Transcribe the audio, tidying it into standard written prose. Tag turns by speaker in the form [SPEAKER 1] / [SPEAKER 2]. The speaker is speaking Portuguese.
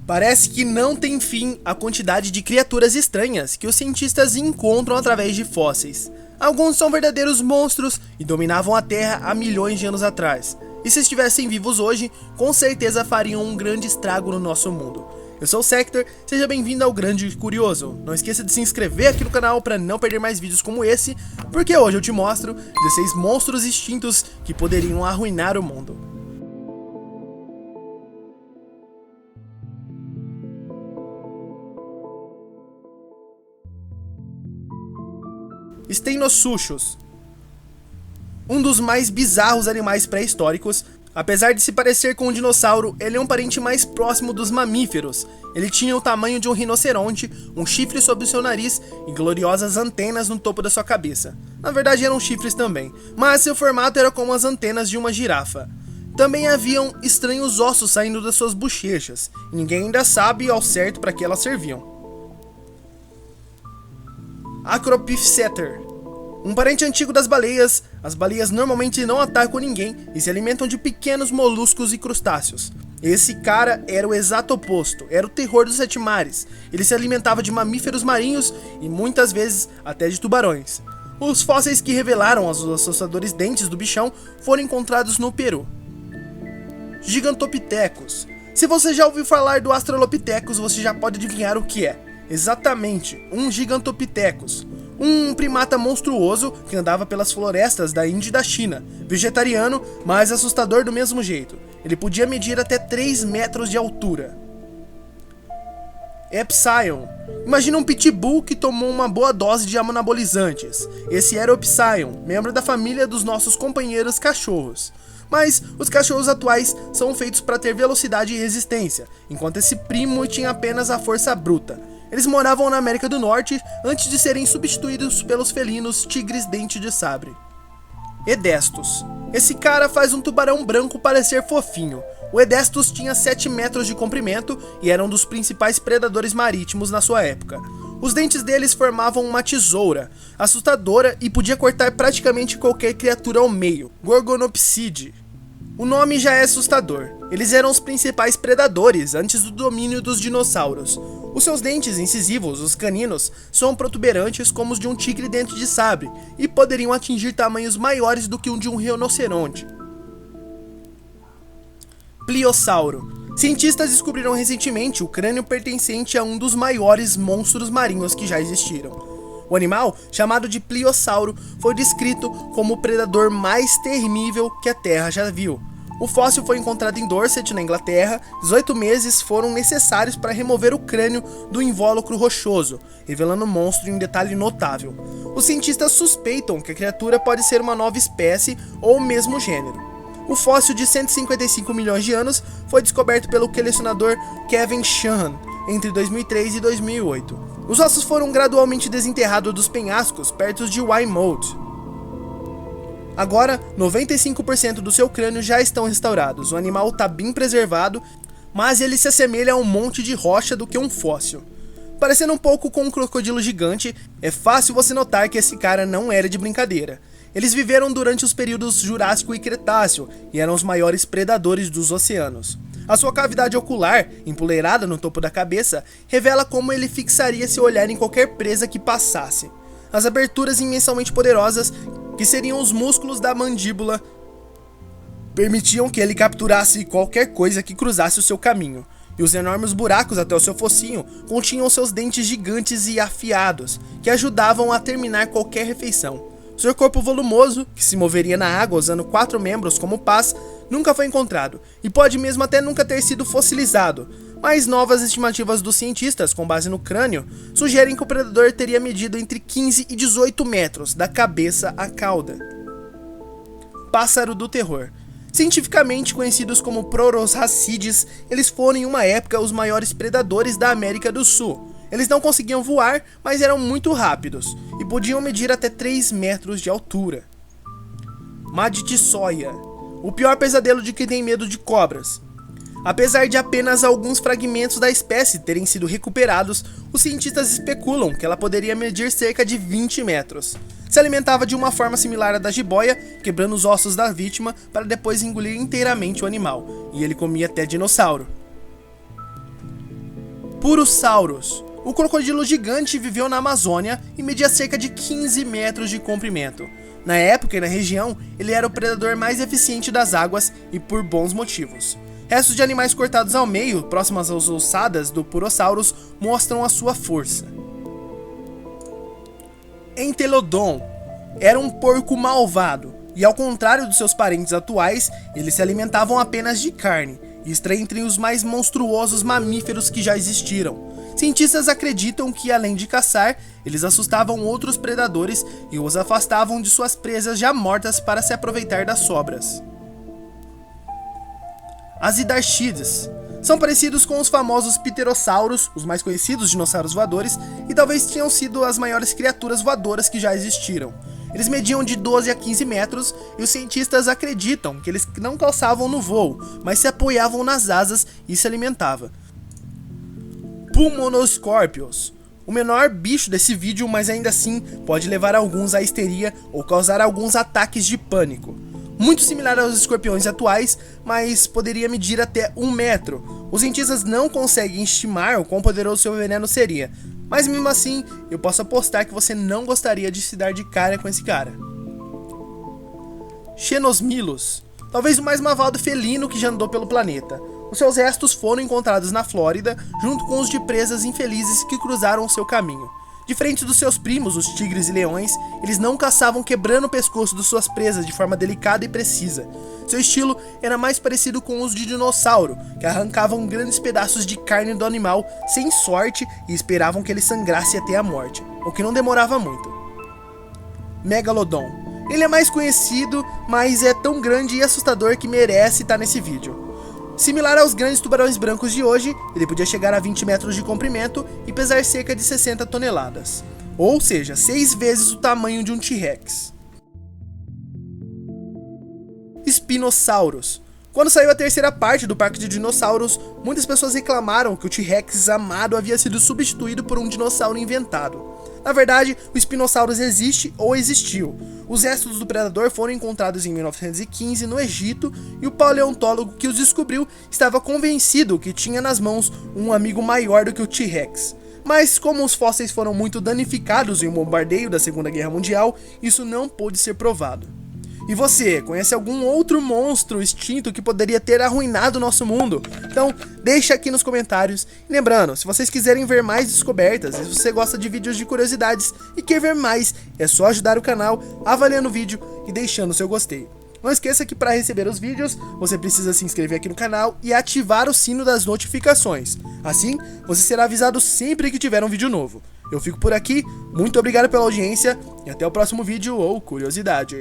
[SPEAKER 1] Parece que não tem fim a quantidade de criaturas estranhas que os cientistas encontram através de fósseis. Alguns são verdadeiros monstros e dominavam a Terra há milhões de anos atrás. E se estivessem vivos hoje, com certeza fariam um grande estrago no nosso mundo. Eu sou o Sector, seja bem-vindo ao Grande Curioso. Não esqueça de se inscrever aqui no canal para não perder mais vídeos como esse, porque hoje eu te mostro 16 monstros extintos que poderiam arruinar o mundo. Steinosuchus, um dos mais bizarros animais pré-históricos. Apesar de se parecer com um dinossauro, ele é um parente mais próximo dos mamíferos. Ele tinha o tamanho de um rinoceronte, um chifre sob o seu nariz e gloriosas antenas no topo da sua cabeça. Na verdade eram chifres também, mas seu formato era como as antenas de uma girafa. Também haviam estranhos ossos saindo das suas bochechas, e ninguém ainda sabe ao certo para que elas serviam. Acrophyseter, um parente antigo das baleias. As baleias normalmente não atacam ninguém e se alimentam de pequenos moluscos e crustáceos. Esse cara era o exato oposto, era o terror dos sete mares. Ele se alimentava de mamíferos marinhos e muitas vezes até de tubarões. Os fósseis que revelaram os assustadores dentes do bichão foram encontrados no Peru. Gigantopithecus. Se você já ouviu falar do Australopithecus, você já pode adivinhar o que é. Exatamente, um Gigantopithecus, um primata monstruoso que andava pelas florestas da Índia e da China, vegetariano, mas assustador do mesmo jeito. Ele podia medir até 3 metros de altura. Epsilon. Imagina um pitbull que tomou uma boa dose de anabolizantes. Esse era o Epsilon, membro da família dos nossos companheiros cachorros. Mas os cachorros atuais são feitos para ter velocidade e resistência, enquanto esse primo tinha apenas a força bruta. Eles moravam na América do Norte antes de serem substituídos pelos felinos tigres dente de sabre. Edestos. Esse cara faz um tubarão branco parecer fofinho. O Edestos tinha 7 metros de comprimento e era um dos principais predadores marítimos na sua época. Os dentes deles formavam uma tesoura assustadora e podia cortar praticamente qualquer criatura ao meio. Gorgonopside. O nome já é assustador. Eles eram os principais predadores antes do domínio dos dinossauros. Os seus dentes incisivos, os caninos, são protuberantes como os de um tigre dente de sabre e poderiam atingir tamanhos maiores do que o de um rinoceronte. Pliossauro. Cientistas descobriram recentemente o crânio pertencente a um dos maiores monstros marinhos que já existiram. O animal, chamado de Pliossauro, foi descrito como o predador mais temível que a Terra já viu. O fóssil foi encontrado em Dorset, na Inglaterra. 18 meses foram necessários para remover o crânio do invólucro rochoso, revelando o monstro em um detalhe notável. Os cientistas suspeitam que a criatura pode ser uma nova espécie ou o mesmo gênero. O fóssil de 155 milhões de anos foi descoberto pelo colecionador Kevin Sheehan entre 2003 e 2008. Os ossos foram gradualmente desenterrados dos penhascos perto de Weymouth. Agora, 95% do seu crânio já estão restaurados. O animal está bem preservado, mas ele se assemelha a um monte de rocha do que um fóssil. Parecendo um pouco com um crocodilo gigante, é fácil você notar que esse cara não era de brincadeira. Eles viveram durante os períodos Jurássico e Cretáceo e eram os maiores predadores dos oceanos. A sua cavidade ocular, empoleirada no topo da cabeça, revela como ele fixaria seu olhar em qualquer presa que passasse. As aberturas imensamente poderosas, que seriam os músculos da mandíbula, permitiam que ele capturasse qualquer coisa que cruzasse o seu caminho. E os enormes buracos até o seu focinho continham seus dentes gigantes e afiados, que ajudavam a terminar qualquer refeição. Seu corpo volumoso, que se moveria na água usando 4 membros como pás, nunca foi encontrado, e pode mesmo até nunca ter sido fossilizado, mas novas estimativas dos cientistas, com base no crânio, sugerem que o predador teria medido entre 15 e 18 metros, da cabeça à cauda. Pássaro do terror. Cientificamente conhecidos como Proroshacides, eles foram em uma época os maiores predadores da América do Sul. Eles não conseguiam voar, mas eram muito rápidos, e podiam medir até 3 metros de altura. Maditsoia, o pior pesadelo de quem tem medo de cobras. Apesar de apenas alguns fragmentos da espécie terem sido recuperados, os cientistas especulam que ela poderia medir cerca de 20 metros. Se alimentava de uma forma similar à da jiboia, quebrando os ossos da vítima para depois engolir inteiramente o animal, e ele comia até dinossauro. Purosaurus. O crocodilo gigante viveu na Amazônia e media cerca de 15 metros de comprimento. Na época e na região, ele era o predador mais eficiente das águas e por bons motivos. Restos de animais cortados ao meio, próximas às ossadas do Purosaurus, mostram a sua força. Entelodon era um porco malvado, e ao contrário dos seus parentes atuais, eles se alimentavam apenas de carne, e está entre os mais monstruosos mamíferos que já existiram. Cientistas acreditam que, além de caçar, eles assustavam outros predadores e os afastavam de suas presas já mortas para se aproveitar das sobras. As Hidarchides são parecidos com os famosos pterossauros, os mais conhecidos dinossauros voadores, e talvez tenham sido as maiores criaturas voadoras que já existiram. Eles mediam de 12 a 15 metros e os cientistas acreditam que eles não calçavam no voo, mas se apoiavam nas asas e se alimentavam. Pulmonoscorpions. O menor bicho desse vídeo, mas ainda assim pode levar alguns à histeria ou causar alguns ataques de pânico. Muito similar aos escorpiões atuais, mas poderia medir até 1 metro. Os cientistas não conseguem estimar o quão poderoso seu veneno seria, mas mesmo assim eu posso apostar que você não gostaria de se dar de cara com esse cara. Xenosmilos. Talvez o mais malvado felino que já andou pelo planeta. Os seus restos foram encontrados na Flórida, junto com os de presas infelizes que cruzaram o seu caminho. Diferente dos seus primos, os tigres e leões, eles não caçavam quebrando o pescoço de suas presas de forma delicada e precisa. Seu estilo era mais parecido com os de dinossauro, que arrancavam grandes pedaços de carne do animal sem sorte e esperavam que ele sangrasse até a morte, o que não demorava muito. Megalodon. Ele é mais conhecido, mas é tão grande e assustador que merece estar nesse vídeo. Similar aos grandes tubarões brancos de hoje, ele podia chegar a 20 metros de comprimento e pesar cerca de 60 toneladas. Ou seja, 6 vezes o tamanho de um T-Rex. Spinosaurus. Quando saiu a terceira parte do Parque de Dinossauros, muitas pessoas reclamaram que o T-Rex amado havia sido substituído por um dinossauro inventado. Na verdade, o Spinosaurus existe ou existiu. Os restos do predador foram encontrados em 1915 no Egito e o paleontólogo que os descobriu estava convencido que tinha nas mãos um amigo maior do que o T-Rex. Mas como os fósseis foram muito danificados em um bombardeio da Segunda Guerra Mundial, isso não pôde ser provado. E você, conhece algum outro monstro extinto que poderia ter arruinado o nosso mundo? Então, deixa aqui nos comentários. E lembrando, se vocês quiserem ver mais descobertas, e se você gosta de vídeos de curiosidades e quer ver mais, é só ajudar o canal avaliando o vídeo e deixando o seu gostei. Não esqueça que para receber os vídeos, você precisa se inscrever aqui no canal e ativar o sino das notificações. Assim, você será avisado sempre que tiver um vídeo novo. Eu fico por aqui, muito obrigado pela audiência e até o próximo vídeo ou curiosidade.